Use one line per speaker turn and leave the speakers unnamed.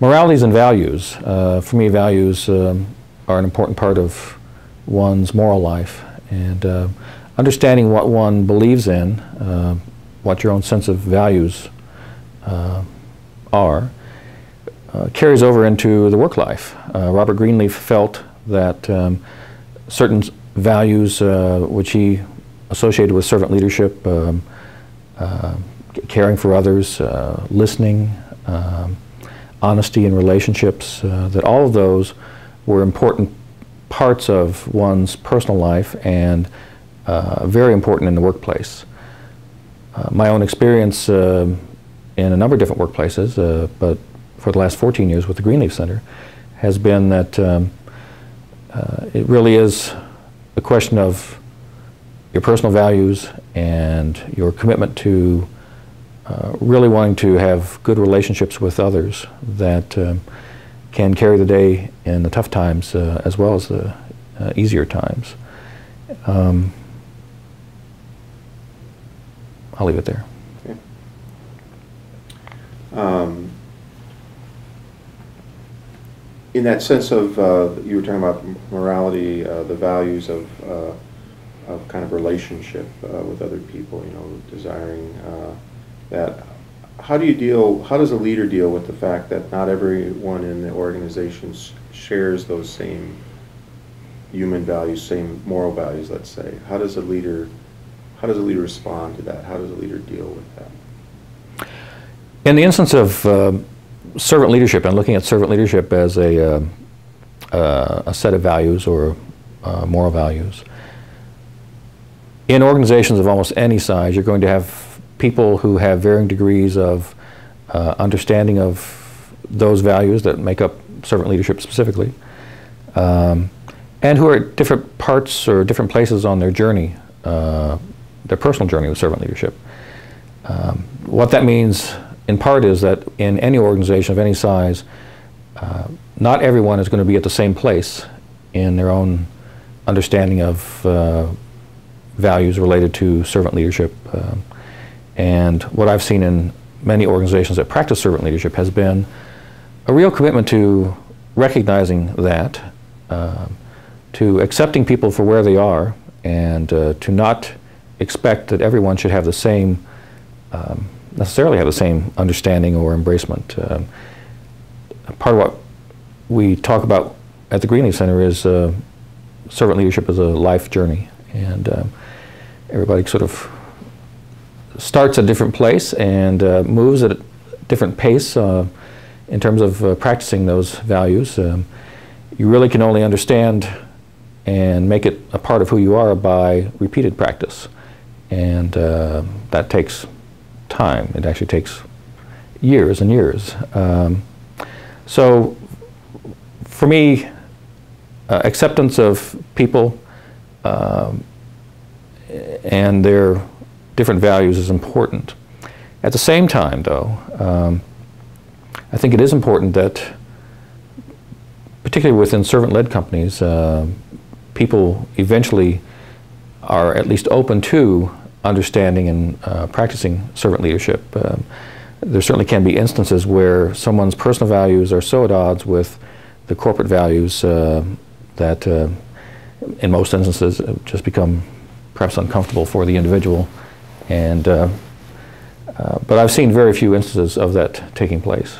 Moralities and values. For me, values are an important part of one's moral life, and understanding what one believes in, what your own sense of values are, carries over into the work life. Robert Greenleaf felt that certain values which he associated with servant leadership, caring for others, listening, honesty in relationships, that all of those were important parts of one's personal life and very important in the workplace. My own experience in a number of different workplaces, but for the last 14 years with the Greenleaf Center, has been that it really is a question of your personal values and your commitment to really wanting to have good relationships with others that can carry the day in the tough times as well as the easier times. I'll leave it there.
Okay. In that sense of, you were talking about morality, the values of kind of relationship with other people, you know, desiring that. How does a leader deal with the fact that not everyone in the organization shares those same human values, same moral values, let's say? How does a leader respond to that? How does a leader deal with that?
In the instance of servant leadership, and looking at servant leadership as a set of values or moral values, in organizations of almost any size, you're going to have people who have varying degrees of understanding of those values that make up servant leadership specifically, and who are at different parts or different places on their journey, their personal journey with servant leadership. What that means in part is that in any organization of any size, not everyone is going to be at the same place in their own understanding of values related to servant leadership. And what I've seen in many organizations that practice servant leadership has been a real commitment to recognizing that, to accepting people for where they are, and to not expect that everyone should have the same, necessarily have the same understanding or embracement. Part of what we talk about at the Greenleaf Center is servant leadership as a life journey, and everybody sort of starts at a different place and moves at a different pace in terms of practicing those values. You really can only understand and make it a part of who you are by repeated practice, and that takes time. It actually takes years and years. So for me, acceptance of people and their different values is important. At the same time, though, I think it is important that, particularly within servant-led companies, people eventually are at least open to understanding and practicing servant leadership. There certainly can be instances where someone's personal values are so at odds with the corporate values that in most instances just become perhaps uncomfortable for the individual. And but I've seen very few instances of that taking place.